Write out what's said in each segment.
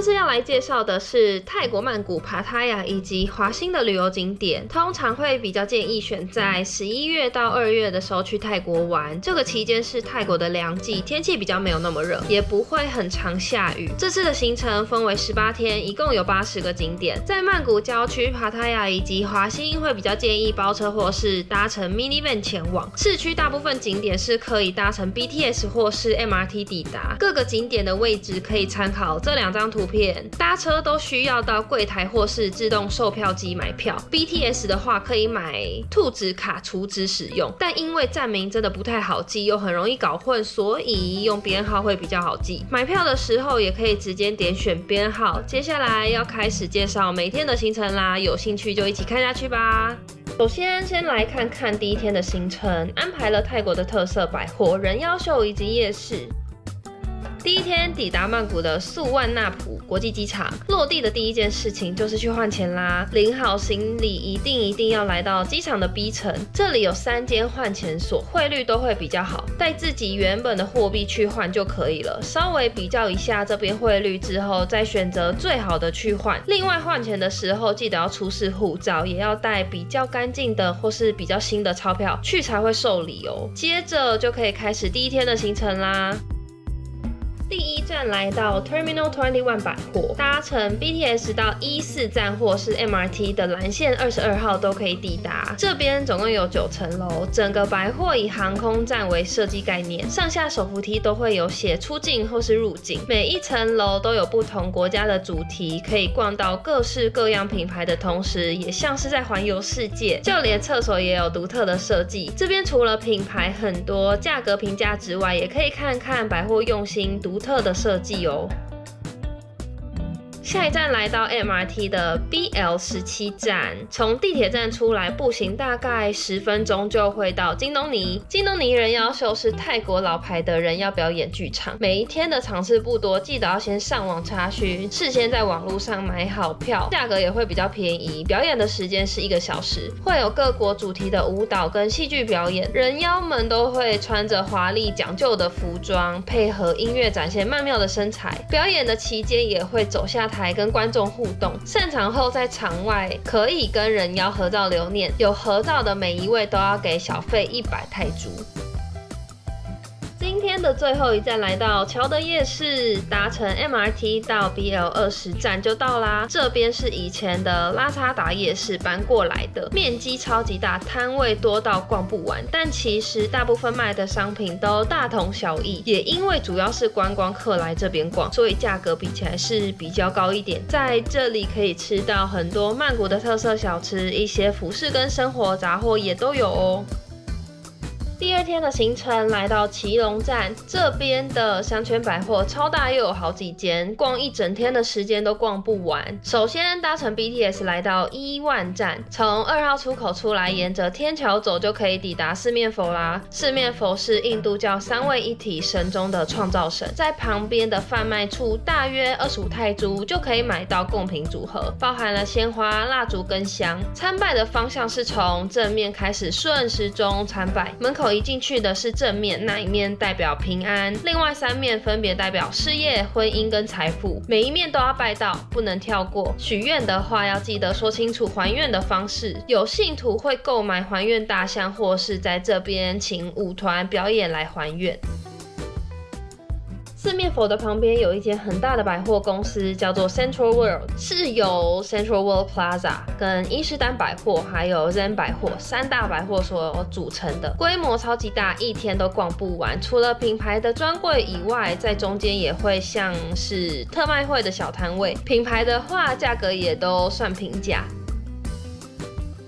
次要来介绍的是泰国曼谷、帕塔亚以及华欣的旅游景点，通常会比较建议选在11月到2月的时候去泰国玩。这个期间是泰国的凉季，天气比较没有那么热，也不会很常下雨。这次的行程分为18天，一共有80个景点。在曼谷郊区、帕塔亚以及华欣会比较建议包车或是搭乘 minivan 前往。市区大部分景点是可以搭乘 BTS 或是 MRT 抵达。各个景点的位置可以参考这2张图片。搭车都需要到柜台或是自动售票机买票。BTS 的话可以买兔子卡储值使用，但因为站名真的不太好记，又很容易搞混，所以用编号会比较好记。买票的时候也可以直接点选编号。接下来要开始介绍每天的行程啦，有兴趣就一起看下去吧。首先来看看第一天的行程，安排了泰国的特色百货、人妖秀以及夜市。第一天抵达曼谷的素万那普国际机场，落地的第一件事情就是去换钱啦。领好行李一定要来到机场的 B 层，这里有3间换钱所，汇率都会比较好，带自己原本的货币去换就可以了。稍微比较一下这边汇率之后，再选择最好的去换。另外换钱的时候记得要出示护照，也要带比较干净的或是比较新的钞票去才会受理哦。接着就可以开始第一天的行程啦。第一站来到 Terminal 21百货，搭乘 BTS 到14站或是 MRT 的蓝线22号都可以抵达。这边总共有9层楼，整个百货以航空站为设计概念，上下手扶梯都会有写出境或是入境。每一层楼都有不同国家的主题，可以逛到各式各样品牌的同时，也像是在环游世界。就连厕所也有独特的设计。这边除了品牌很多、价格平价之外，也可以看看百货用心独特的设计哦。下一站来到 MRT 的 BL17 站，从地铁站出来步行大概10分钟就会到金东尼。金东尼人妖秀是泰国老牌的人妖表演剧场，每一天的场次不多，记得要先上网查询，事先在网络上买好票，价格也会比较便宜。表演的时间是1个小时，会有各国主题的舞蹈跟戏剧表演，人妖们都会穿着华丽讲究的服装，配合音乐展现曼妙的身材。表演的期间也会走下台跟观众互动，散场后在场外可以跟人妖合照留念，有合照的每一位都要给小费100泰铢。今天的最后一站来到乔德夜市，搭乘 MRT 到 BL20 站就到啦。这边是以前的拉差达夜市搬过来的，面积超级大，摊位多到逛不完，但其实大部分卖的商品都大同小异。也因为主要是观光客来这边逛，所以价格比起来是比较高一点。在这里可以吃到很多曼谷的特色小吃，一些服饰跟生活杂货也都有哦。第二天的行程来到奇隆站，这边的商圈百货超大又有好几间，逛一整天的时间都逛不完。首先搭乘 BTS 来到伊万站，从2号出口出来，沿着天桥走就可以抵达四面佛啦。四面佛是印度教3位一体神中的创造神，在旁边的贩卖处大约25泰铢就可以买到贡品组合，包含了鲜花、蜡烛跟香。参拜的方向是从正面开始顺时钟参拜，门口一进去的是正面，那一面代表平安，另外3面分别代表事业、婚姻跟财富，每一面都要拜到，不能跳过。许愿的话要记得说清楚还愿的方式，有信徒会购买还愿大香，或是在这边请舞团表演来还愿。四面佛的旁边有一间很大的百货公司，叫做 Central World， 是由 Central World Plaza 跟伊势丹百货还有 Zen 百货3大百货所组成的，规模超级大，一天都逛不完。除了品牌的专柜以外，在中间也会像是特卖会的小摊位，品牌的话价格也都算平价。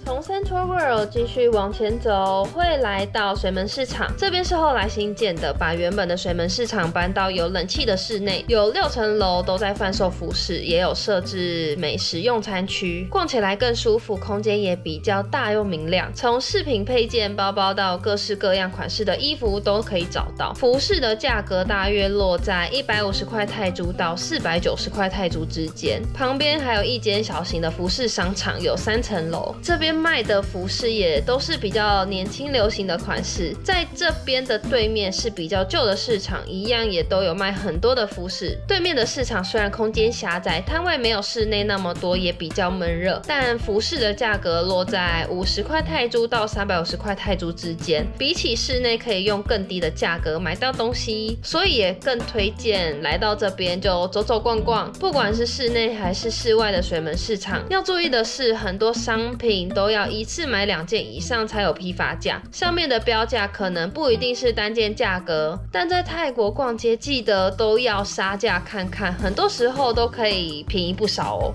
从 Central World 继续往前走，会来到水门市场，这边是后来新建的，把原本的水门市场搬到有冷气的室内，有6层楼都在贩售服饰，也有设置美食用餐区，逛起来更舒服，空间也比较大又明亮。从饰品配件、包包到各式各样款式的衣服都可以找到，服饰的价格大约落在150块泰铢到490块泰铢之间。旁边还有一间小型的服饰商场，有3层楼，这边卖的服饰也都是比较年轻流行的款式。在这边的对面是比较旧的市场，一样也都有卖很多的服饰。对面的市场虽然空间狭窄，摊位没有室内那么多，也比较闷热，但服饰的价格落在50块泰铢到350块泰铢之间，比起室内可以用更低的价格买到东西，所以也更推荐来到这边就走走逛逛。不管是室内还是室外的水门市场，要注意的是很多商品都要一次买2件以上才有批发价，上面的标价可能不一定是单件价格，但在泰国逛街记得都要杀价看看，很多时候都可以便宜不少哦。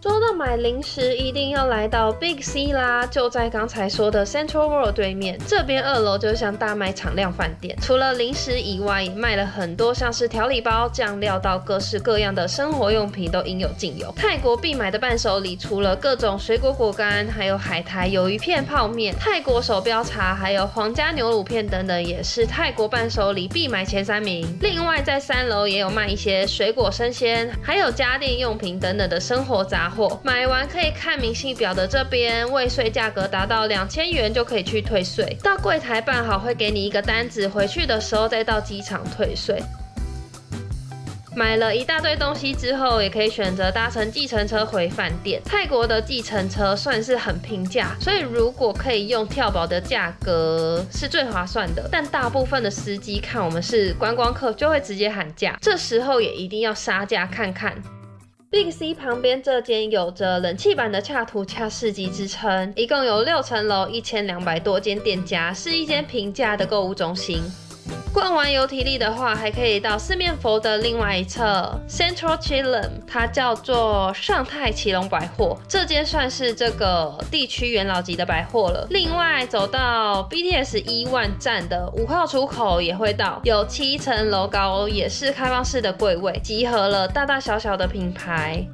说到买零食，一定要来到 Big C 啦，就在刚才说的 Central World 对面。这边2楼就像大卖场量贩店，除了零食以外，也卖了很多像是调理包、酱料到各式各样的生活用品都应有尽有。泰国必买的伴手礼，除了各种水果果干，还有海苔、鱿鱼片、泡面、泰国手标茶，还有皇家牛乳片等等，也是泰国伴手礼必买前3名。另外在3楼也有卖一些水果生鲜，还有家电用品等等的生活杂货。买完可以看明细表的这边，未税价格达到2000元就可以去退税。到柜台办好会给你一个单子，回去的时候再到机场退税。买了一大堆东西之后，也可以选择搭乘计程车回饭店。泰国的计程车算是很平价，所以如果可以用跳保的价格是最划算的。但大部分的司机看我们是观光客，就会直接喊价，这时候也一定要杀价看看。Big C 旁边这间有着冷气版的恰图恰市集之称，一共有6层楼，1200多间店家，是一间平价的购物中心。逛完有体力的话，还可以到四面佛的另外一侧 Central Chillum， 它叫做上泰奇隆百货，这间算是这个地区元老级的百货了。另外走到 BTS 1站的5号出口也会到，有7层楼高，也是开放式的柜位，集合了大大小小的品牌。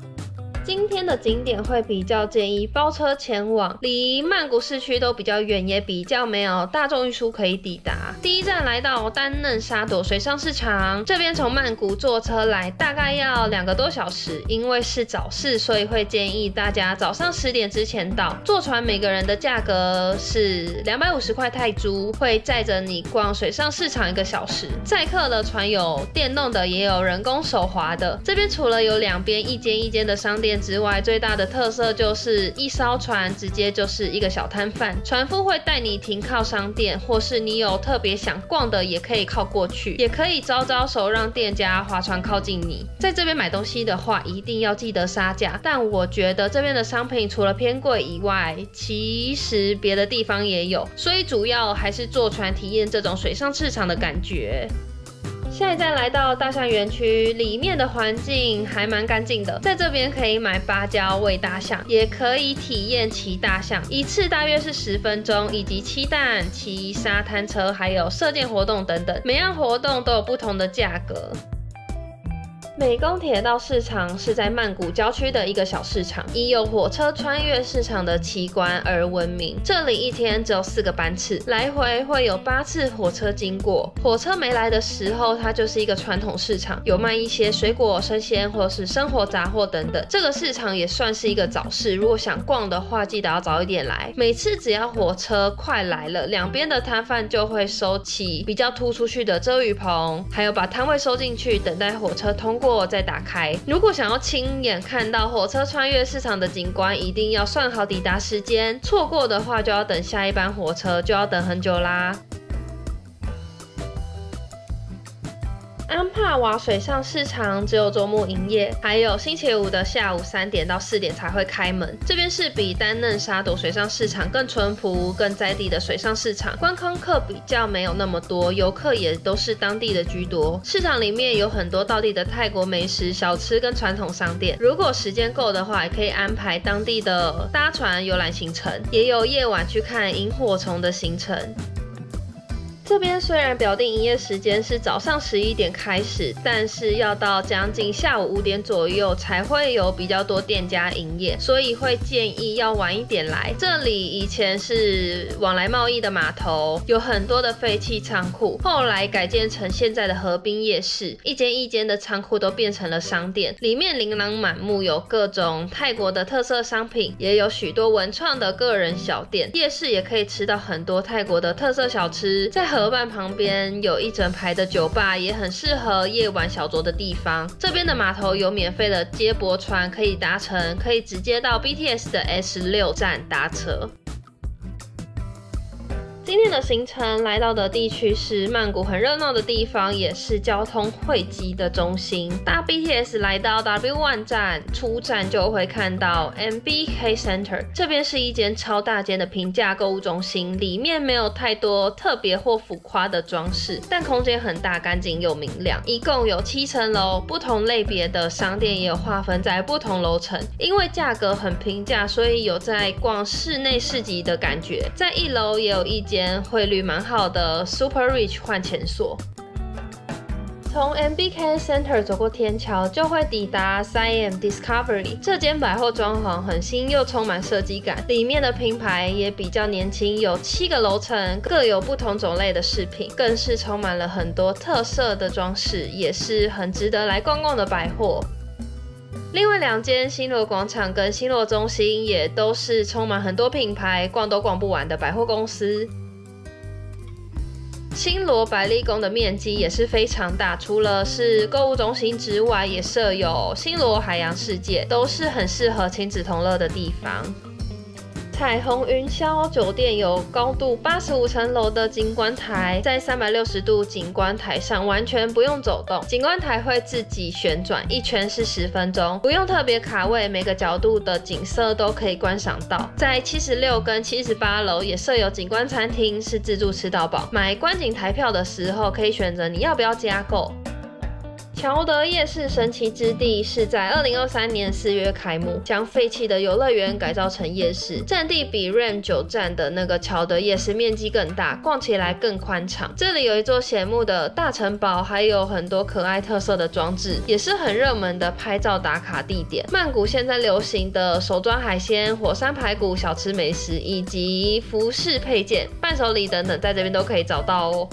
今天的景点会比较建议包车前往，离曼谷市区都比较远，也比较没有大众运输可以抵达。第一站来到丹嫩沙朵水上市场，这边从曼谷坐车来大概要2个多小时，因为是早市，所以会建议大家早上10点之前到。坐船每个人的价格是250块泰铢，会载着你逛水上市场1个小时。载客的船有电动的，也有人工手划的。这边除了有2边一间一间的商店之外，最大的特色就是一艘船直接就是一个小摊贩，船夫会带你停靠商店，或是你有特别想逛的也可以靠过去，也可以招招手让店家划船靠近你。在这边买东西的话，一定要记得杀价，但我觉得这边的商品除了偏贵以外，其实别的地方也有，所以主要还是坐船体验这种水上市场的感觉。下一站来到大象园区，里面的环境还蛮干净的，在这边可以买芭蕉喂大象，也可以体验骑大象，一次大约是10分钟，以及骑蛋、骑沙滩车，还有射箭活动等等，每样活动都有不同的价格。美宫铁道市场是在曼谷郊区的一个小市场，以有火车穿越市场的奇观而闻名。这里一天只有4个班次，来回会有8次火车经过。火车没来的时候，它就是一个传统市场，有卖一些水果、生鲜或是生活杂货等等。这个市场也算是一个早市，如果想逛的话，记得要早一点来。每次只要火车快来了，两边的摊贩就会收起比较突出去的遮雨棚，还有把摊位收进去，等待火车通过再打开。如果想要亲眼看到火车穿越市场的景观，一定要算好抵达时间，错过的话就要等下一班火车，就要等很久啦。安帕瓦水上市场只有周末营业，还有星期五的下午3点到4点才会开门。这边是比丹嫩沙朵水上市场更淳朴、更在地的水上市场，观光客比较没有那么多，游客也都是当地的居多。市场里面有很多道地的泰国美食、小吃跟传统商店，如果时间够的话，也可以安排当地的搭船游览行程，也有夜晚去看萤火虫的行程。这边虽然表定营业时间是早上11点开始，但是要到将近下午5点左右才会有比较多店家营业，所以会建议要晚一点来。这里以前是往来贸易的码头，有很多的废弃仓库，后来改建成现在的河滨夜市，一间一间的仓库都变成了商店，里面琳琅满目，有各种泰国的特色商品，也有许多文创的个人小店。夜市也可以吃到很多泰国的特色小吃，在河岸旁边有一整排的酒吧，也很适合夜晚小酌的地方。这边的码头有免费的接驳船可以搭乘，可以直接到 BTS 的 S6 站搭车。今天的行程来到的地区是曼谷很热闹的地方，也是交通汇集的中心。搭 BTS 来到 W1 站，出站就会看到 MBK Center， 这边是一间超大间的平价购物中心，里面没有太多特别或浮夸的装饰，但空间很大，干净又明亮。一共有7层楼，不同类别的商店也有划分在不同楼层。因为价格很平价，所以有在逛室内市集的感觉。在1楼也有一间汇率蛮好的 Super Rich 换钱所。从 MBK Center 走过天桥，就会抵达 Siam Discovery。这间百货装潢很新又充满设计感，里面的品牌也比较年轻，有7个楼层，各有不同种类的饰品，更是充满了很多特色的装饰，也是很值得来逛逛的百货。另外2间新罗广场跟新罗中心也都是充满很多品牌，逛都逛不完的百货公司。新罗百丽宫的面积也是非常大，除了是购物中心之外，也设有新罗海洋世界，都是很适合亲子同乐的地方。彩虹云霄酒店有高度85层楼的景观台，在360度景观台上完全不用走动，景观台会自己旋转，一圈是10分钟，不用特别卡位，每个角度的景色都可以观赏到。在76跟78楼也设有景观餐厅，是自助吃到饱。买观景台票的时候，可以选择你要不要加购。乔德夜市神奇之地是在2023年4月开幕，将废弃的游乐园改造成夜市，占地比 RAM 9站的那个乔德夜市面积更大，逛起来更宽敞。这里有一座显目的大城堡，还有很多可爱特色的装置，也是很热门的拍照打卡地点。曼谷现在流行的手抓海鲜、火山排骨、小吃美食以及服饰配件、伴手礼等等，在这边都可以找到哦。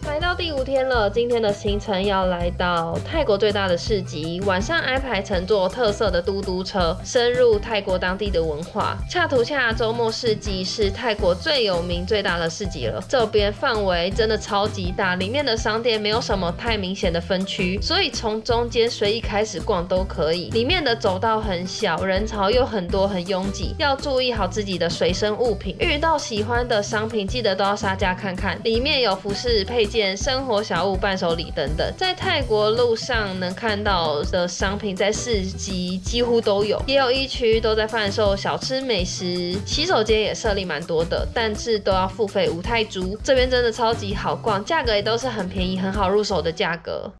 来到第5天了，今天的行程要来到泰国最大的市集，晚上安排乘坐特色的嘟嘟车，深入泰国当地的文化。恰图恰周末市集是泰国最有名最大的市集了，这边范围真的超级大，里面的商店没有什么太明显的分区，所以从中间随意开始逛都可以。里面的走道很小，人潮又很多，很拥挤，要注意好自己的随身物品，遇到喜欢的商品记得都要杀价看看。里面有服饰配件、生活小物、伴手礼等等，在泰国路上能看到的商品，在市集几乎都有，也有一区都在贩售小吃美食，洗手间也设立蛮多的，但是都要付费5泰铢。这边真的超级好逛，价格也都是很便宜、很好入手的价格。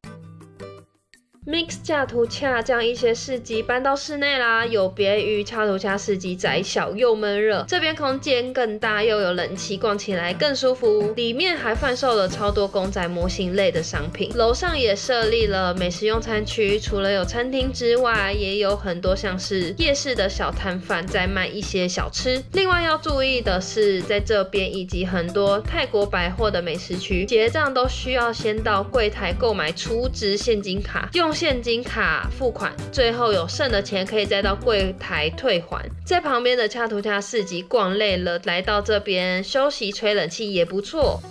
Mix 恰图恰将一些市集搬到室内啦，有别于恰图恰市集窄小又闷热，这边空间更大又有冷气，逛起来更舒服。里面还贩售了超多公仔模型类的商品，楼上也设立了美食用餐区，除了有餐厅之外，也有很多像是夜市的小摊贩在卖一些小吃。另外要注意的是，在这边以及很多泰国百货的美食区，结账都需要先到柜台购买储值现金卡，用现金卡付款，最后有剩的钱可以再到柜台退还。在旁边的恰图恰市集逛累了，来到这边休息吹冷气也不错。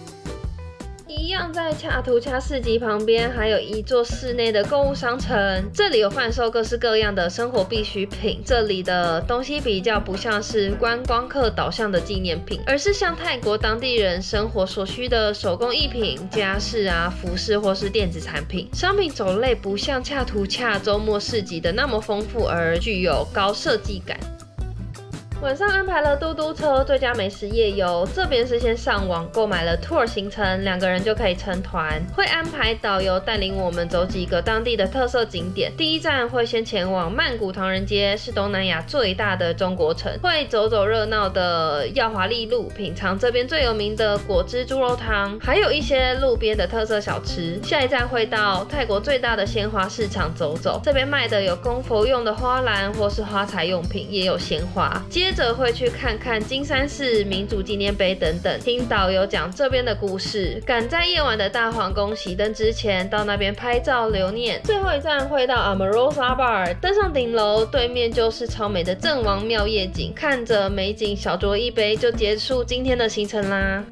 一样在恰图恰市集旁边还有一座室内的购物商城，这里有贩售各式各样的生活必需品。这里的东西比较不像是观光客导向的纪念品，而是像泰国当地人生活所需的手工艺品、家饰啊、服饰或是电子产品。商品种类不像恰图恰周末市集的那么丰富，而具有高设计感。晚上安排了嘟嘟车最佳美食夜游，这边是先上网购买了 tour 行程，2个人就可以成团，会安排导游带领我们走几个当地的特色景点。第一站会先前往曼谷唐人街，是东南亚最大的中国城，会走走热闹的耀华丽路，品尝这边最有名的果汁猪肉汤，还有一些路边的特色小吃。下一站会到泰国最大的鲜花市场走走，这边卖的有供佛用的花篮或是花材用品，也有鲜花。接着会去看看金山寺、民主纪念碑等等，听导游讲这边的故事。赶在夜晚的大皇宫熄灯之前，到那边拍照留念。最后一站会到 Amrosa Bar， 登上顶楼，对面就是超美的郑王庙夜景，看着美景小酌一杯就结束今天的行程啦。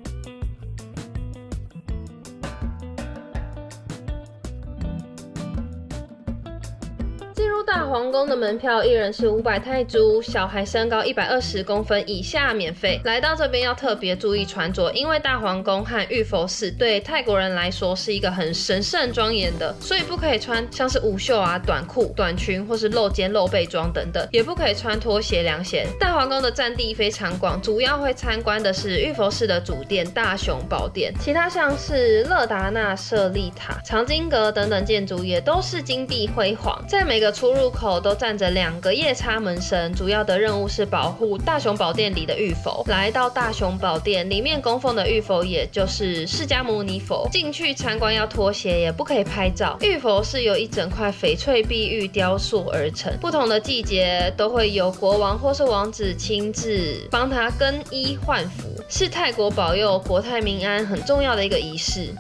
大皇宫的门票一人是500泰铢，小孩身高120公分以下免费。来到这边要特别注意穿着，因为大皇宫和玉佛寺对泰国人来说是一个很神圣庄严的，所以不可以穿像是无袖啊、短裤、短裙或是露肩露背装等等，也不可以穿拖鞋、凉鞋。大皇宫的占地非常广，主要会参观的是玉佛寺的主殿大雄宝殿，其他像是勒达纳舍利塔、藏经阁等等建筑也都是金碧辉煌，在每个出入口都站着2个夜叉门神，主要的任务是保护大雄宝殿里的玉佛。来到大雄宝殿里面供奉的玉佛，也就是释迦牟尼佛，进去参观要脱鞋，也不可以拍照。玉佛是由一整块翡翠碧玉雕塑而成，不同的季节都会由国王或是王子亲自帮他更衣换服，是泰国保佑国泰民安很重要的一个仪式。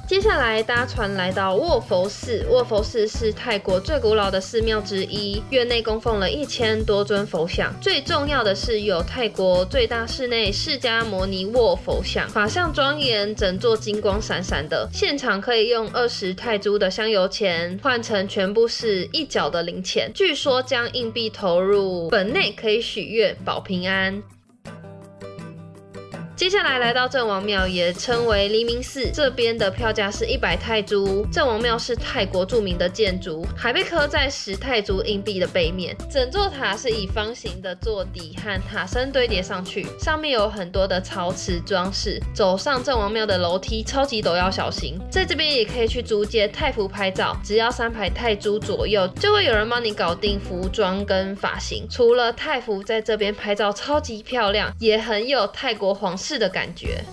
接下来搭船来到卧佛寺，卧佛寺是泰国最古老的寺庙之一，院内供奉了1000多尊佛像，最重要的是有泰国最大室内释迦牟尼卧佛像，法相庄严，整座金光闪闪的。现场可以用20泰铢的香油钱换成全部是1角的零钱，据说将硬币投入本内可以许愿保平安。接下来来到郑王庙，也称为黎明寺，这边的票价是100泰铢。郑王庙是泰国著名的建筑，还被刻在10泰铢硬币的背面。整座塔是以方形的座底和塔身堆叠上去，上面有很多的陶瓷装饰。走上郑王庙的楼梯超级陡，要小心。在这边也可以去租借泰服拍照，只要300泰铢左右，就会有人帮你搞定服装跟发型。除了泰服在这边拍照超级漂亮，也很有泰国皇室的感觉。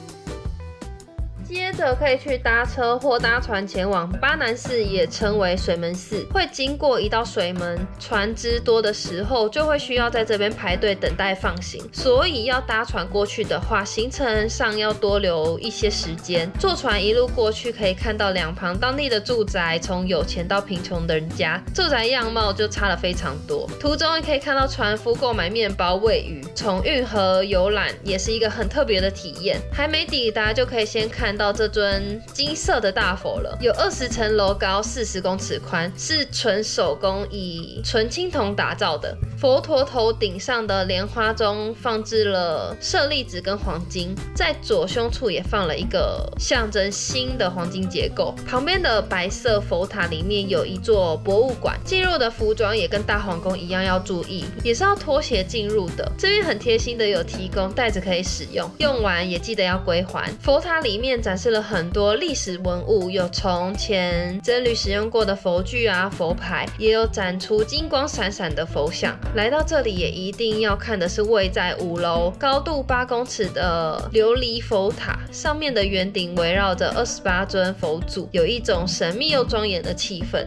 接着可以去搭车或搭船前往巴南寺，也称为水门寺，会经过一道水门，船只多的时候就会需要在这边排队等待放行，所以要搭船过去的话，行程上要多留一些时间。坐船一路过去，可以看到两旁当地的住宅，从有钱到贫穷的人家，住宅样貌就差了非常多。途中也可以看到船夫购买面包喂鱼，从运河游览也是一个很特别的体验。还没抵达就可以先看到这尊金色的大佛了，有20层楼高，40公尺宽，是纯手工以纯青铜打造的。佛陀头顶上的莲花中放置了舍利子跟黄金，在左胸处也放了一个象征心的黄金结构。旁边的白色佛塔里面有一座博物馆，进入的服装也跟大皇宫一样要注意，也是要脱鞋进入的。这边很贴心的有提供袋子可以使用，用完也记得要归还。佛塔里面展示了很多历史文物，有从前僧侣使用过的佛具啊、佛牌，也有展出金光闪闪的佛像。来到这里也一定要看的是位在5楼、高度8公尺的琉璃佛塔，上面的圆顶围绕着28尊佛祖，有一种神秘又庄严的气氛。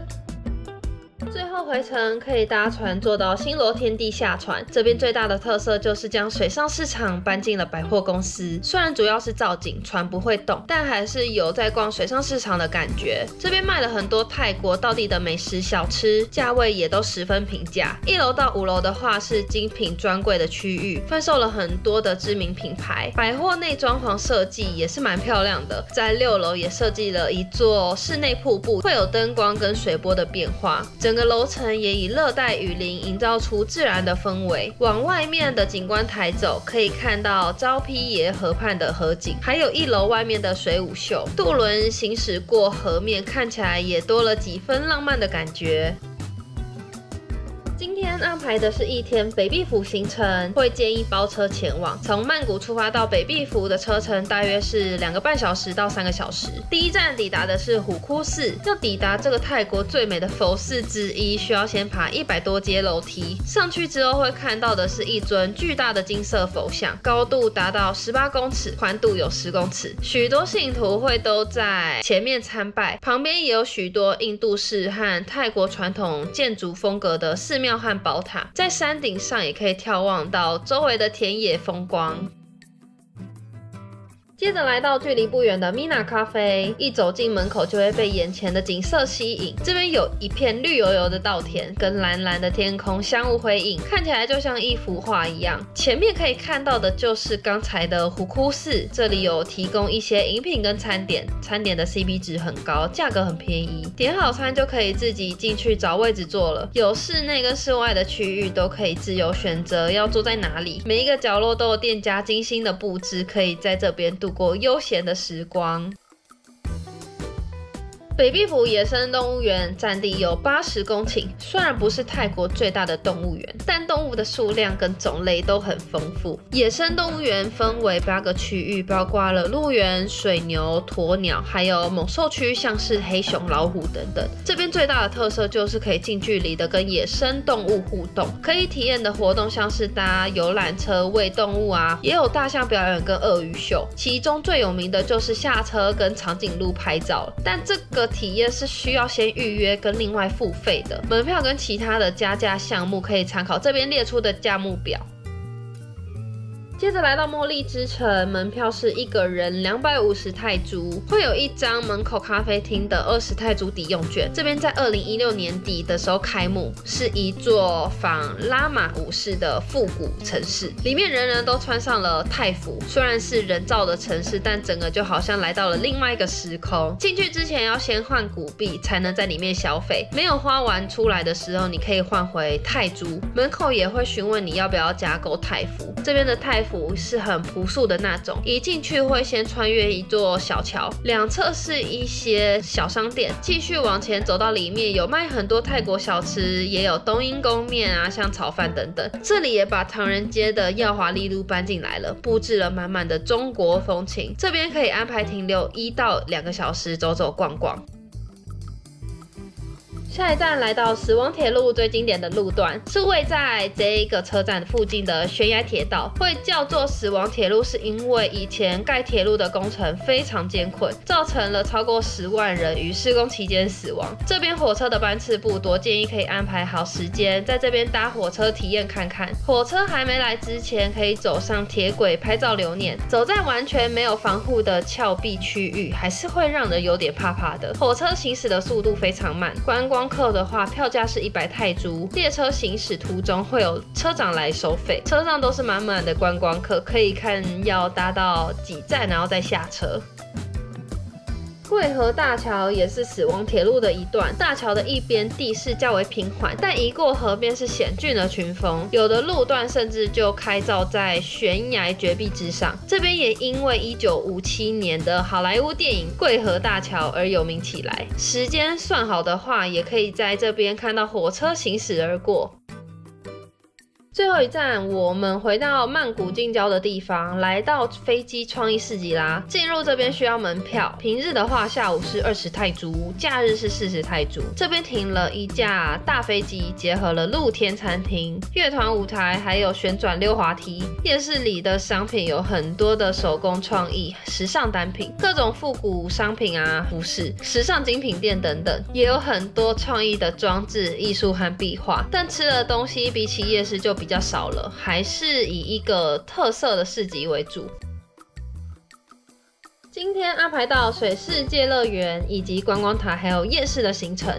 最后回程可以搭船坐到新罗天地下船，这边最大的特色就是将水上市场搬进了百货公司。虽然主要是造景，船不会动，但还是有在逛水上市场的感觉。这边卖了很多泰国道地的美食小吃，价位也都十分平价。1楼到5楼的话是精品专柜的区域，贩售了很多的知名品牌。百货内装潢设计也是蛮漂亮的，在6楼也设计了一座室内瀑布，会有灯光跟水波的变化。整个楼层也以热带雨林营造出自然的氛围。往外面的景观台走，可以看到昭披耶河畔的河景，还有1楼外面的水舞秀。渡轮行驶过河面，看起来也多了几分浪漫的感觉。今天安排的是1天北碧府行程，会建议包车前往。从曼谷出发到北碧府的车程大约是2个半小时到3个小时。第一站抵达的是虎窟寺，要抵达这个泰国最美的佛寺之一，需要先爬100多阶楼梯。上去之后会看到的是一尊巨大的金色佛像，高度达到18公尺，宽度有10公尺。许多信徒会都在前面参拜，旁边也有许多印度式和泰国传统建筑风格的寺庙和宝塔，在山顶上也可以眺望到周围的田野风光。接着来到距离不远的 Mina 咖啡，一走进门口就会被眼前的景色吸引。这边有一片绿油油的稻田，跟蓝蓝的天空相互辉映，看起来就像一幅画一样。前面可以看到的就是刚才的虎窟寺，这里有提供一些饮品跟餐点，餐点的 CP 值很高，价格很便宜。点好餐就可以自己进去找位置坐了，有室内跟室外的区域都可以自由选择要坐在哪里，每一个角落都有店家精心的布置，可以在这边度过悠闲的时光。北碧府野生动物园占地有80公顷，虽然不是泰国最大的动物园，但动物的数量跟种类都很丰富。野生动物园分为8个区域，包括了鹿园、水牛、鸵鸟，还有猛兽区，像是黑熊、老虎等等。这边最大的特色就是可以近距离的跟野生动物互动，可以体验的活动像是搭游览车喂动物啊，也有大象表演跟鳄鱼秀。其中最有名的就是下车跟长颈鹿拍照，但这个体验是需要先预约跟另外付费的，门票跟其他的加价项目可以参考这边列出的价目表。接着来到茉莉之城，门票是1个人250泰铢，会有一张门口咖啡厅的20泰铢抵用券。这边在2016年底的时候开幕，是一座仿拉玛武士的复古城市，里面人人都穿上了泰服。虽然是人造的城市，但整个就好像来到了另外一个时空。进去之前要先换古币，才能在里面消费。没有花完出来的时候，你可以换回泰铢。门口也会询问你要不要加购泰服。这边的泰服是很朴素的那种，一进去会先穿越一座小桥，两侧是一些小商店，继续往前走到里面有卖很多泰国小吃，也有冬阴功面啊，像炒饭等等。这里也把唐人街的耀华丽路搬进来了，布置了满满的中国风情。这边可以安排停留1到2个小时，走走逛逛。下一站来到死亡铁路最经典的路段，是位在这个车站附近的悬崖铁道。会叫做死亡铁路，是因为以前盖铁路的工程非常艰困，造成了超过10万人于施工期间死亡。这边火车的班次不多，建议可以安排好时间，在这边搭火车体验看看。火车还没来之前，可以走上铁轨拍照留念。走在完全没有防护的峭壁区域，还是会让人有点怕怕的。火车行驶的速度非常慢，观光客的话，票价是100泰铢。列车行驶途中会有车长来收费，车上都是满满的观光客，可以看要搭到几站，然后再下车。贵河大桥也是死亡铁路的一段，大桥的一边地势较为平缓，但一过河边是险峻的群峰，有的路段甚至就开凿在悬崖绝壁之上。这边也因为1957年的好莱坞电影《贵河大桥》而有名起来。时间算好的话，也可以在这边看到火车行驶而过。最后一站，我们回到曼谷近郊的地方，来到飞机创意市集啦。进入这边需要门票，平日的话下午是20泰铢，假日是40泰铢。这边停了一架大飞机，结合了露天餐厅、乐团舞台，还有旋转溜滑梯。夜市里的商品有很多的手工创意、时尚单品，各种复古商品啊、服饰、时尚精品店等等，也有很多创意的装置、艺术和壁画。但吃的东西比起夜市就比较少了，还是以一个特色的市集为主。今天安排到水世界乐园以及观光塔还有夜市的行程。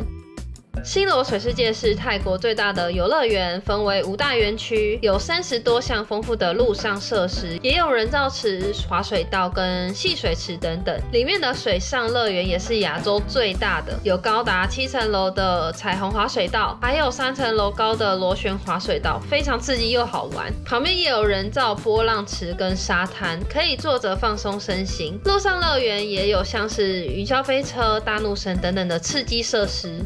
新罗水世界是泰国最大的游乐园，分为5大园区，有30多项丰富的陆上设施，也有人造池、滑水道跟戏水池等等。里面的水上乐园也是亚洲最大的，有高达7层楼的彩虹滑水道，还有3层楼高的螺旋滑水道，非常刺激又好玩。旁边也有人造波浪池跟沙滩，可以坐着放松身心。陆上乐园也有像是云霄飞车、大怒神等等的刺激设施。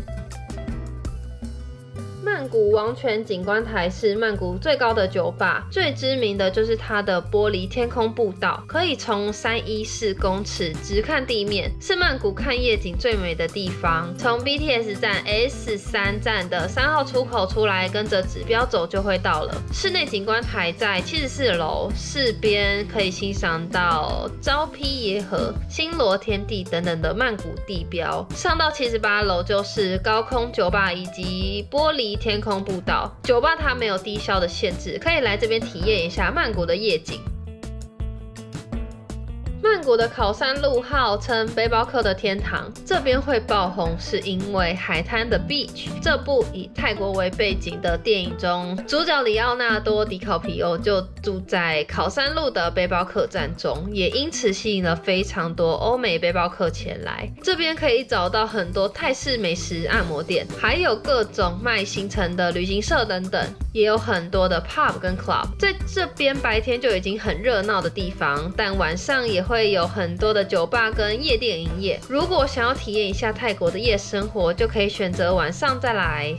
曼曼谷王权景观台是曼谷最高的酒吧，最知名的就是它的玻璃天空步道，可以从314公尺直看地面，是曼谷看夜景最美的地方。从 BTS 站 S3 站的3号出口出来，跟着指标走就会到了。室内景观台在74楼，四边可以欣赏到昭披耶河、星罗天地等等的曼谷地标。上到78楼就是高空酒吧以及玻璃天空步道。酒吧它没有低消的限制，可以来这边体验一下曼谷的夜景。曼谷的考山路号称背包客的天堂，这边会爆红是因为海滩的 Beach 这部以泰国为背景的电影中，主角里奥纳多·迪考皮欧就住在考山路的背包客栈中，也因此吸引了非常多欧美背包客前来。这边可以找到很多泰式美食按摩店，还有各种卖行程的旅行社等等，也有很多的 pub 跟 club。在这边白天就已经很热闹的地方，但晚上也会有很多的酒吧跟夜店营业。如果想要体验一下泰国的夜生活，就可以选择晚上再来。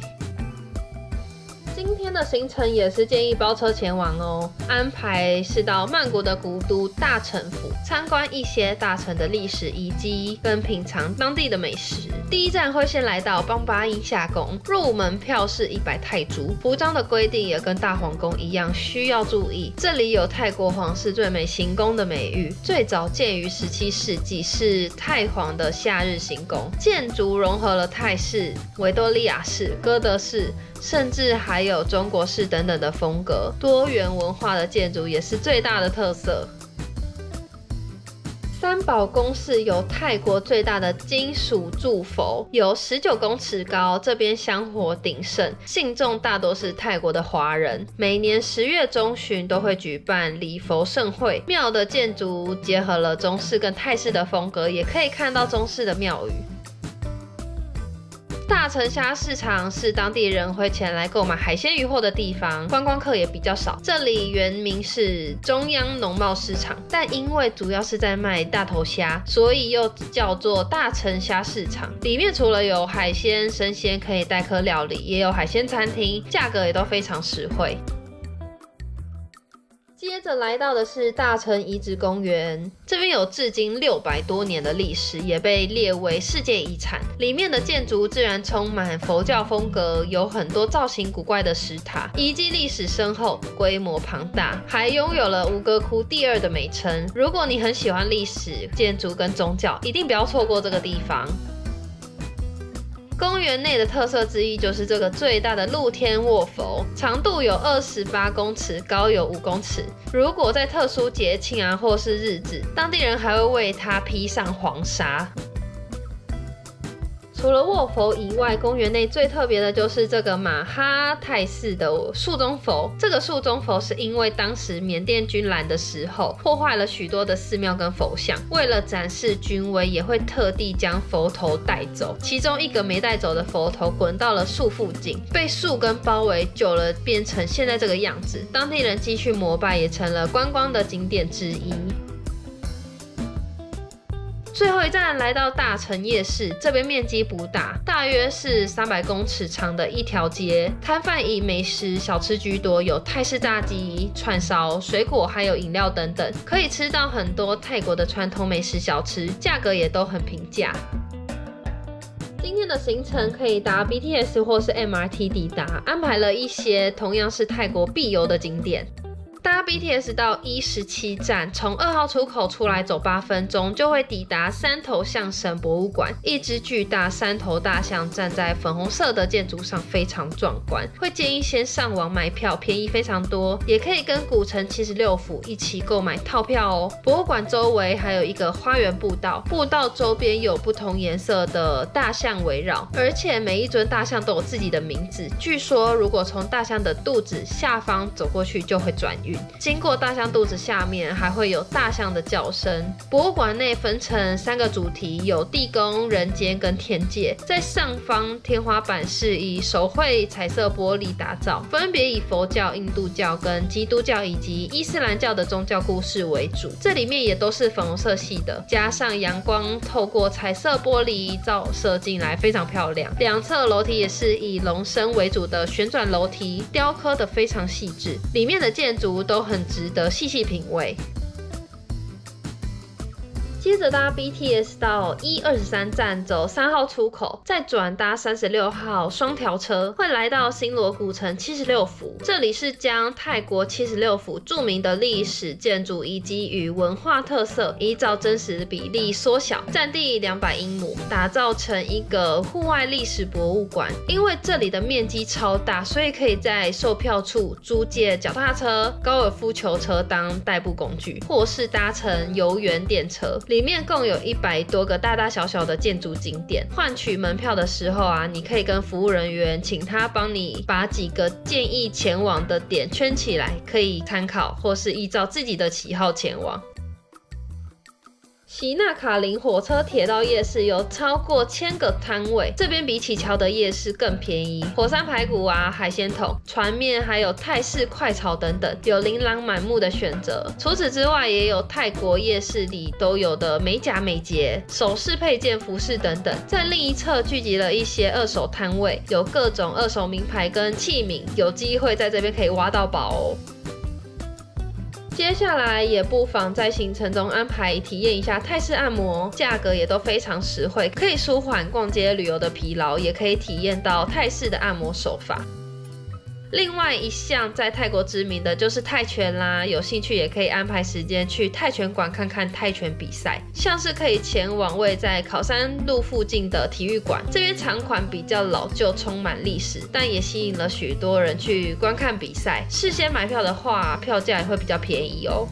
今天的行程也是建议包车前往哦，安排是到曼谷的古都大城府，参观一些大城的历史遗迹，跟品尝当地的美食。第一站会先来到邦巴因夏宫，入门票是100泰铢，服装的规定也跟大皇宫一样，需要注意。这里有泰国皇室最美行宫的美誉，最早建于17世纪，是太皇的夏日行宫，建筑融合了泰式、维多利亚式、哥德式，甚至还有中国式等等的风格，多元文化的建筑也是最大的特色。三宝宫是有泰国最大的金属柱佛，有19公尺高，这边香火鼎盛，信众大多是泰国的华人。每年10月中旬都会举办礼佛盛会，庙的建筑结合了中式跟泰式的风格，也可以看到中式的庙宇。大城虾市场是当地人会前来购买海鲜渔获的地方，观光客也比较少。这里原名是中央农贸市场，但因为主要是在卖大头虾，所以又叫做大城虾市场。里面除了有海鲜、生鲜可以待客料理，也有海鲜餐厅，价格也都非常实惠。接着来到的是大城遗址公园，这边有至今600多年的历史，也被列为世界遗产。里面的建筑自然充满佛教风格，有很多造型古怪的石塔，遗迹历史深厚，规模庞大，还拥有了吴哥窟第2的美称。如果你很喜欢历史、建筑跟宗教，一定不要错过这个地方。公园内的特色之一就是这个最大的露天卧佛，长度有28公尺，高有5公尺。如果在特殊节庆或是日子，当地人还会为它披上黄纱。除了卧佛以外，公园内最特别的就是这个马哈泰寺的树中佛。这个树中佛是因为当时缅甸军澜的时候破坏了许多的寺庙跟佛像，为了展示军威，也会特地将佛头带走。其中一个没带走的佛头滚到了树附近，被树根包围，久了变成现在这个样子。当地人继续膜拜，也成了观光的景点之一。最后一站来到大城夜市，这边面积不大，大约是300公尺长的一条街，摊贩以美食小吃居多，有泰式炸鸡、串烧、水果还有饮料等等，可以吃到很多泰国的传统美食小吃，价格也都很平价。今天的行程可以搭 BTS 或是 MRT 抵达，安排了一些同样是泰国必游的景点。搭 BTS 到117站，从2号出口出来走8分钟，就会抵达三头象神博物馆。一只巨大3头大象站在粉红色的建筑上，非常壮观。会建议先上网买票，便宜非常多，也可以跟古城76府一起购买套票哦。博物馆周围还有一个花园步道，步道周边有不同颜色的大象围绕，而且每一尊大象都有自己的名字。据说如果从大象的肚子下方走过去，就会转运。运。经过大象肚子下面还会有大象的叫声。博物馆内分成3个主题，有地宫、人间跟天界。在上方天花板是以手绘彩色玻璃打造，分别以佛教、印度教跟基督教以及伊斯兰教的宗教故事为主。这里面也都是粉红色系的，加上阳光透过彩色玻璃照射进来，非常漂亮。两侧楼梯也是以龙身为主的旋转楼梯，雕刻的非常细致，里面的建筑都很值得细细品味。接着搭 BTS 到123站走3号出口，再转搭36号双条车，会来到新罗古城76府。这里是将泰国76府著名的历史建筑遗迹与文化特色依照真实比例缩小，占地200英亩，打造成一个户外历史博物馆。因为这里的面积超大，所以可以在售票处租借脚踏车、高尔夫球车当代步工具，或是搭乘游园电车。里面共有100多个大大小小的建筑景点。换取门票的时候啊，你可以跟服务人员请他帮你把几个建议前往的点圈起来，可以参考，或是依照自己的喜好前往。席纳卡林火车铁道夜市有超过1000个摊位，这边比起乔德夜市更便宜。火山排骨啊、海鲜桶、船面，还有泰式快炒等等，有琳琅满目的选择。除此之外，也有泰国夜市里都有的美甲美睫、首饰配件、服饰等等。在另一侧聚集了一些二手摊位，有各种二手名牌跟器皿，有机会在这边可以挖到宝哦。接下来也不妨在行程中安排体验一下泰式按摩，价格也都非常实惠，可以舒缓逛街旅游的疲劳，也可以体验到泰式的按摩手法。另外一项在泰国知名的就是泰拳啦，有兴趣也可以安排时间去泰拳馆看看泰拳比赛，像是可以前往位在考山路附近的体育馆，这边场馆比较老旧，充满历史，但也吸引了许多人去观看比赛。事先买票的话，票价也会比较便宜哦。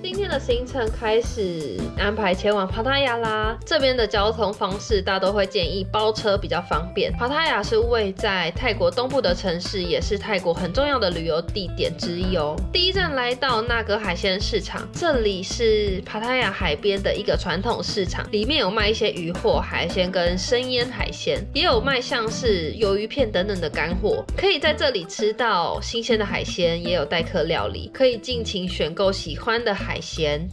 今天的行程开始安排前往帕塔亚啦，这边的交通方式大都会建议包车比较方便。帕塔亚是位在泰国东部的城市，也是泰国很重要的旅游地点之一哦。第一站来到纳格海鲜市场，这里是帕塔亚海边的一个传统市场，里面有卖一些渔获、海鲜跟生腌海鲜，也有卖像是鱿鱼片等等的干货，可以在这里吃到新鲜的海鲜，也有代客料理，可以尽情选购喜欢的海鲜。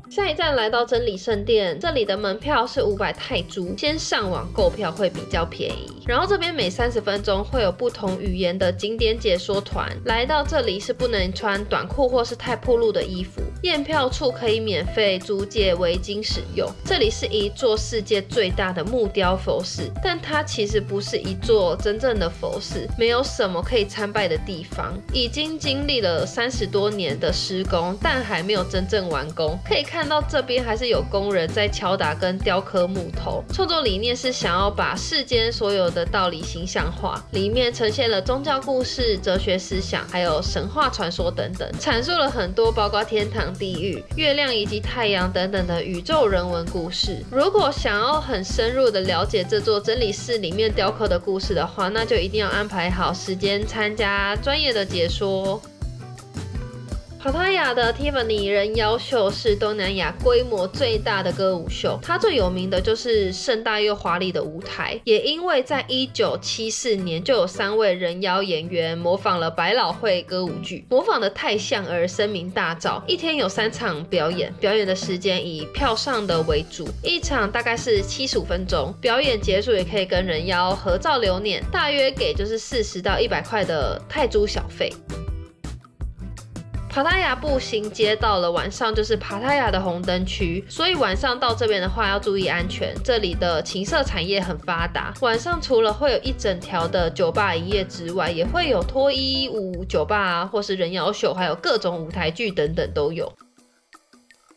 下一站来到真理圣殿，这里的门票是500泰铢，先上网购票会比较便宜。然后这边每30分钟会有不同语言的景点解说团，来到这里是不能穿短裤或是太暴露的衣服。验票处可以免费租借围巾使用。这里是一座世界最大的木雕佛寺，但它其实不是一座真正的佛寺，没有什么可以参拜的地方。已经经历了30多年的施工，但还没有真正完工。可以看到这边还是有工人在敲打跟雕刻木头。创作理念是想要把世间所有的道理形象化，里面呈现了宗教故事、哲学思想，还有神话传说等等，阐述了很多包括天堂、地狱、月亮以及太阳等等的宇宙人文故事。如果想要很深入的了解这座真理寺里面雕刻的故事的话，那就一定要安排好时间参加专业的解说。帕塔亚的 Tiffany 人妖秀是东南亚规模最大的歌舞秀，它最有名的就是盛大又华丽的舞台，也因为在1974年就有3位人妖演员模仿了百老汇歌舞剧，模仿的太像而声名大噪。一天有3场表演，表演的时间以票上的为主，一场大概是75分钟，表演结束也可以跟人妖合照留念，大约给就是40到100块的泰铢小费。帕塔亚步行街到了晚上就是帕塔亚的红灯区，所以晚上到这边的话要注意安全。这里的情色产业很发达，晚上除了会有一整条的酒吧营业之外，也会有脱衣舞酒吧啊，或是人妖秀，还有各种舞台剧等等都有。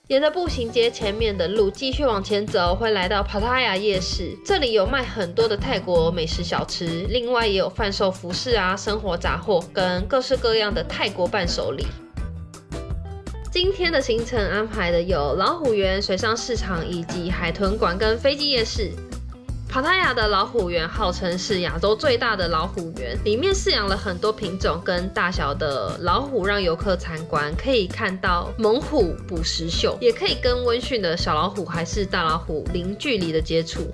沿着步行街前面的路继续往前走，会来到帕塔亚夜市，这里有卖很多的泰国美食小吃，另外也有贩售服饰啊、生活杂货跟各式各样的泰国伴手礼。今天的行程安排的有老虎园、水上市场以及海豚馆跟飞机夜市。帕塔亚的老虎园号称是亚洲最大的老虎园，里面饲养了很多品种跟大小的老虎，让游客参观，可以看到猛虎捕食秀，也可以跟温驯的小老虎还是大老虎零距离的接触。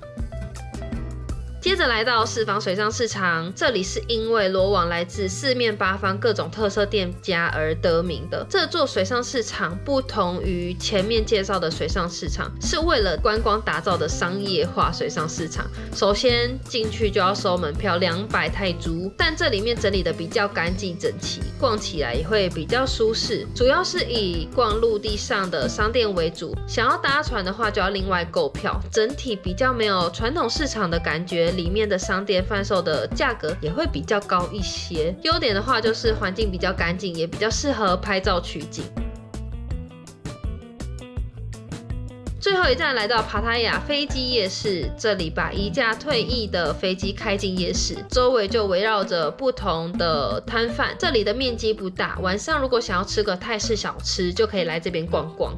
接着来到四方水上市场，这里是因为罗网来自四面八方各种特色店家而得名的。这座水上市场不同于前面介绍的水上市场，是为了观光打造的商业化水上市场。首先进去就要收门票200泰铢，但这里面整理的比较干净整齐，逛起来也会比较舒适。主要是以逛陆地上的商店为主，想要搭船的话就要另外购票。整体比较没有传统市场的感觉。里面的商店贩售的价格也会比较高一些。优点的话就是环境比较干净，也比较适合拍照取景。最后一站来到帕塔亚飞机夜市，这里把一架退役的飞机开进夜市，周围就围绕着不同的摊贩。这里的面积不大，晚上如果想要吃个泰式小吃，就可以来这边逛逛。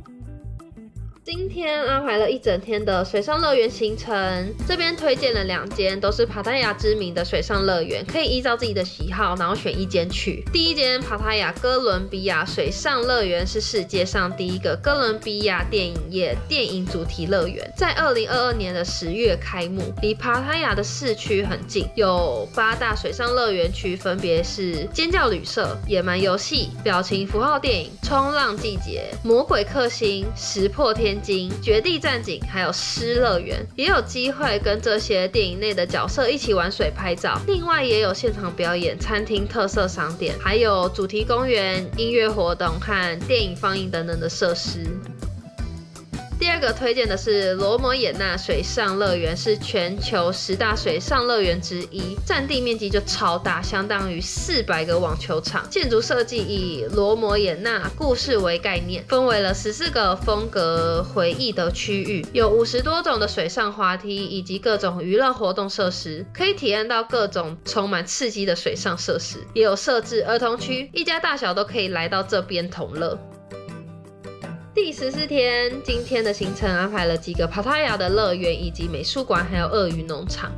今天安排了一整天的水上乐园行程，这边推荐了2间，都是帕塔亚知名的水上乐园，可以依照自己的喜好，然后选一间去。第一间帕塔亚哥伦比亚水上乐园是世界上第一个哥伦比亚电影业电影主题乐园，在2022年的10月开幕，离帕塔亚的市区很近，有8大水上乐园区，分别是尖叫旅社、野蛮游戏、表情符号电影、冲浪季节、魔鬼克星、石破天绝地战警，还有诗乐园，也有机会跟这些电影内的角色一起玩水拍照。另外也有现场表演、餐厅、特色商店，还有主题公园、音乐活动和电影放映等等的设施。第二个推荐的是罗摩衍那水上乐园，是全球10大水上乐园之一，占地面积就超大，相当于400个网球场。建筑设计以罗摩衍那故事为概念，分为了14个风格回忆的区域，有50多种的水上滑梯以及各种娱乐活动设施，可以体验到各种充满刺激的水上设施，也有设置儿童区，一家大小都可以来到这边同乐。第14天，今天的行程安排了几个帕塔亚的乐园，以及美术馆，还有鳄鱼农场。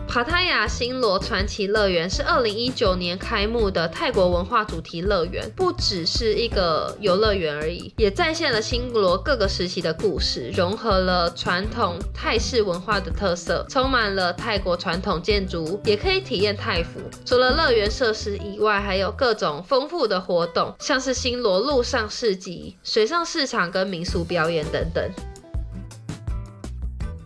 帕塔亚星罗传奇乐园是2019年开幕的泰国文化主题乐园，不只是一个游乐园而已，也再现了星罗各个时期的故事，融合了传统泰式文化的特色，充满了泰国传统建筑，也可以体验泰服。除了乐园设施以外，还有各种丰富的活动，像是星罗陆上市集、水上市场跟民俗表演等等。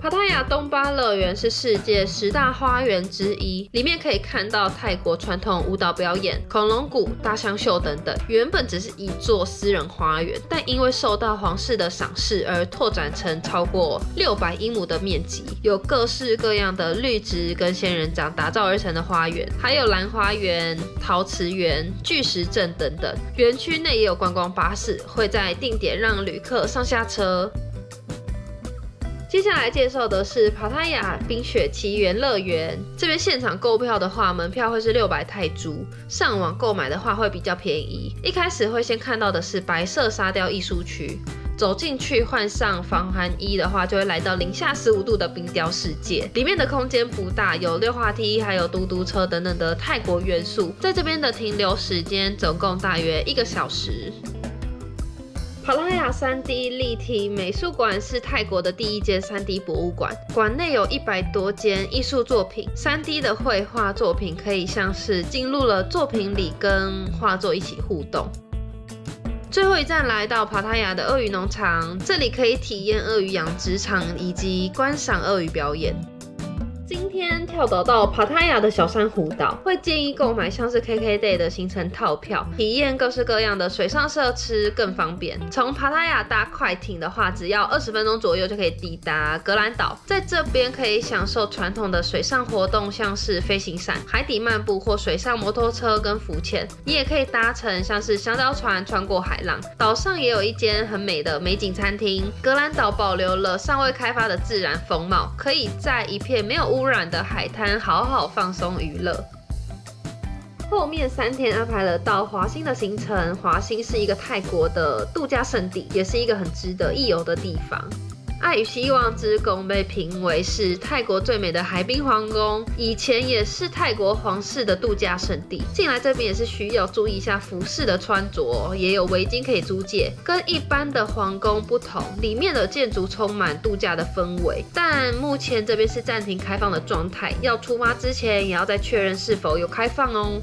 帕塔亚东巴乐园是世界10大花园之一，里面可以看到泰国传统舞蹈表演、恐龙谷、大象秀等等。原本只是一座私人花园，但因为受到皇室的赏识而拓展成超过600英亩的面积，有各式各样的绿植跟仙人掌打造而成的花园，还有兰花园、陶瓷园、巨石阵等等。园区内也有观光巴士，会在定点让旅客上下车。接下来介绍的是帕塔亚冰雪奇缘乐园，这边现场购票的话，门票会是600泰铢，上网购买的话会比较便宜。一开始会先看到的是白色沙雕艺术区，走进去换上防寒衣的话，就会来到零下15度的冰雕世界。里面的空间不大，有溜滑梯，还有嘟嘟车等等的泰国元素。在这边的停留时间总共大约1个小时。帕塔亚 3D 立体美术馆是泰国的第一间 3D 博物馆，馆内有100多件艺术作品。3D 的绘画作品可以像是进入了作品里，跟画作一起互动。最后一站来到帕塔亚的鳄鱼农场，这里可以体验鳄鱼养殖场以及观赏鳄鱼表演。今天跳岛到帕塔亚的小珊瑚岛，会建议购买像是 KKday 的行程套票，体验各式各样的水上设施更方便。从帕塔亚搭快艇的话，只要20分钟左右就可以抵达格兰岛。在这边可以享受传统的水上活动，像是飞行伞、海底漫步或水上摩托车跟浮潜。你也可以搭乘像是香蕉船穿过海浪。岛上也有一间很美的美景餐厅。格兰岛保留了尚未开发的自然风貌，可以在一片没有污染的海滩好好放松娱乐。后面3天安排了到华欣的行程。华欣是一个泰国的度假胜地，也是一个很值得一游的地方。爱与希望之宫被评为是泰国最美的海滨皇宫，以前也是泰国皇室的度假胜地。进来这边也是需要注意一下服饰的穿着，也有围巾可以租借。跟一般的皇宫不同，里面的建筑充满度假的氛围，但目前这边是暂停开放的状态，要出发之前也要再确认是否有开放哦。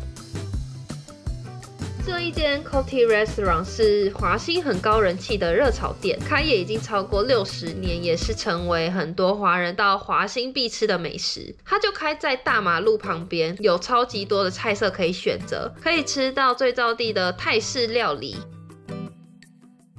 这一间 Coty Restaurant 是华欣很高人气的热炒店，开业已经超过60年，也是成为很多华人到华欣必吃的美食。它就开在大马路旁边，有超级多的菜色可以选择，可以吃到最道地的泰式料理。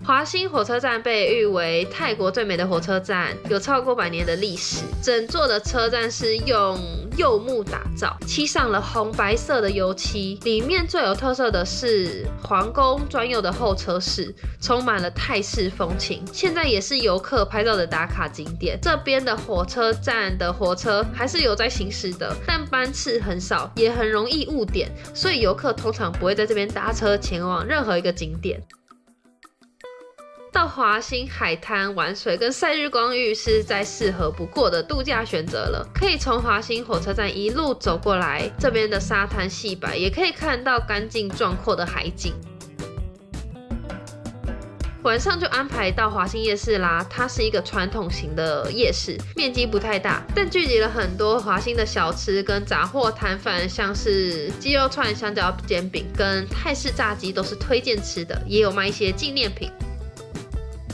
华欣火车站被誉为泰国最美的火车站，有超过100年的历史。整座的车站是用柚木打造，漆上了红白色的油漆。里面最有特色的是皇宫专用的候车室，充满了泰式风情。现在也是游客拍照的打卡景点。这边的火车站的火车还是有在行驶的，但班次很少，也很容易误点，所以游客通常不会在这边搭车前往任何一个景点。到华欣海滩玩水跟晒日光浴是再适合不过的度假选择了。可以从华欣火车站一路走过来，这边的沙滩细白，也可以看到干净壮阔的海景。晚上就安排到华欣夜市啦，它是一个传统型的夜市，面积不太大，但聚集了很多华欣的小吃跟杂货摊贩，像是鸡肉串、香蕉煎饼跟泰式炸鸡都是推荐吃的，也有卖一些纪念品。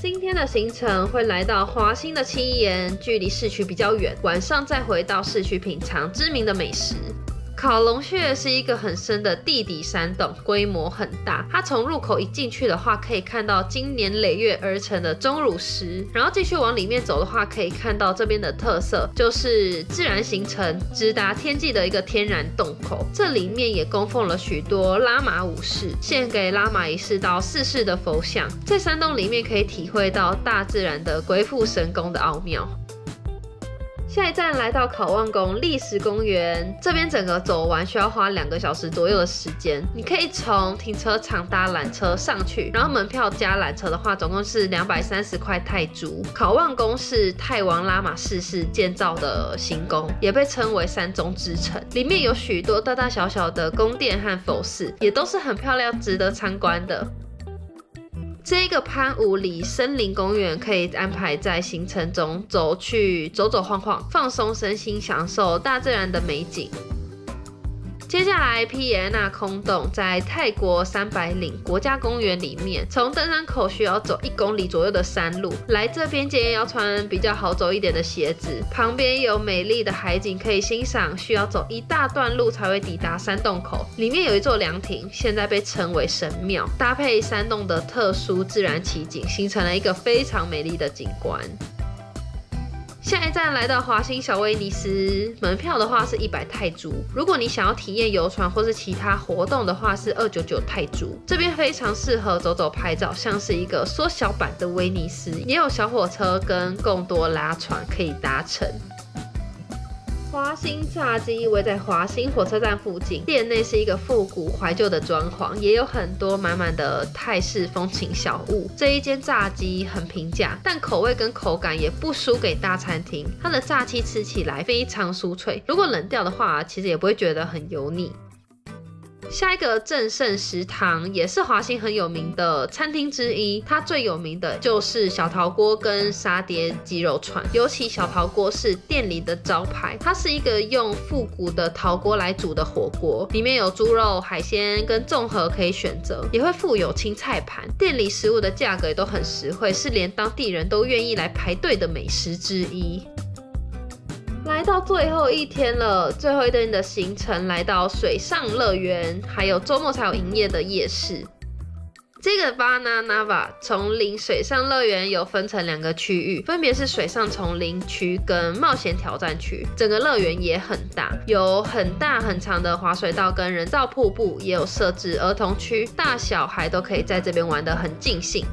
今天的行程会来到华欣的七岩，距离市区比较远，晚上再回到市区品尝知名的美食。烤龙穴是一个很深的地底山洞，规模很大。它从入口一进去的话，可以看到经年累月而成的钟乳石。然后继续往里面走的话，可以看到这边的特色，就是自然形成直达天际的一个天然洞口。这里面也供奉了许多拉玛武士，献给拉玛一世到4世的佛像。在山洞里面可以体会到大自然的鬼斧神工的奥妙。下一站来到考望宫历史公园，这边整个走完需要花2个小时左右的时间。你可以从停车场搭缆车上去，然后门票加缆车的话，总共是230块泰铢。考望宫是泰王拉玛4世建造的行宫，也被称为山中之城。里面有许多大大小小的宫殿和佛寺，也都是很漂亮，值得参观的。这个潘武里森林公园可以安排在行程中去走走晃晃，放松身心，享受大自然的美景。接下来皮耶纳空洞在泰国300岭国家公园里面，从登山口需要走1公里左右的山路，来这边建议要穿比较好走一点的鞋子。旁边有美丽的海景可以欣赏，需要走一大段路才会抵达山洞口。里面有一座凉亭，现在被称为神庙，搭配山洞的特殊自然奇景，形成了一个非常美丽的景观。下一站来到华欣小威尼斯，门票的话是100泰铢。如果你想要体验游船或是其他活动的话，是299泰铢。这边非常适合走走拍照，像是一个缩小版的威尼斯，也有小火车跟更多拉船可以搭乘。华欣炸鸡位在华欣火车站附近，店内是一个复古怀旧的装潢，也有很多满满的泰式风情小物。这一间炸鸡很平价，但口味跟口感也不输给大餐厅。它的炸鸡吃起来非常酥脆，如果冷掉的话，其实也不会觉得很油腻。下一个正盛食堂也是华欣很有名的餐厅之一，它最有名的就是小陶锅跟沙爹鸡肉串，尤其小陶锅是店里的招牌。它是一个用复古的陶锅来煮的火锅，里面有猪肉、海鲜跟综合可以选择，也会附有青菜盘。店里食物的价格也都很实惠，是连当地人都愿意来排队的美食之一。来到最后一天了，最后一天的行程来到水上乐园，还有周末才有营业的夜市。这个 Vana Nava 丛林水上乐园有分成2个区域，分别是水上丛林区跟冒险挑战区。整个乐园也很大，有很大很长的滑水道跟人造瀑布，也有设置儿童区，大小孩都可以在这边玩得很尽兴。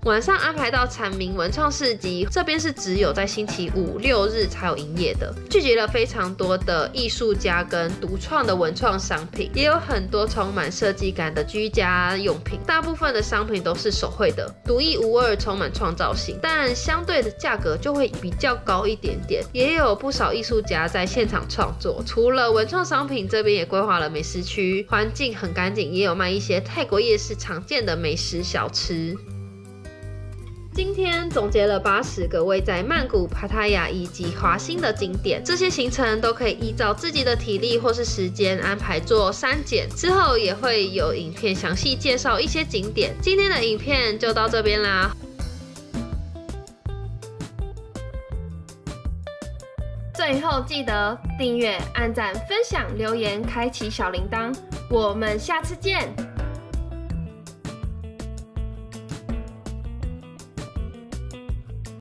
晚上安排到阐明文创市集，这边是只有在星期5、6日才有营业的，聚集了非常多的艺术家跟独创的文创商品，也有很多充满设计感的居家用品，大部分的商品都是手绘的，独一无二，充满创造性，但相对的价格就会比较高一点点，也有不少艺术家在现场创作。除了文创商品，这边也规划了美食区，环境很干净，也有卖一些泰国夜市常见的美食小吃。今天总结了80个位在曼谷、帕塔亚以及华欣的景点，这些行程都可以依照自己的体力或是时间安排做删减，之后也会有影片详细介绍一些景点。今天的影片就到这边啦。最后记得订阅、按赞、分享、留言、开启小铃铛，我们下次见。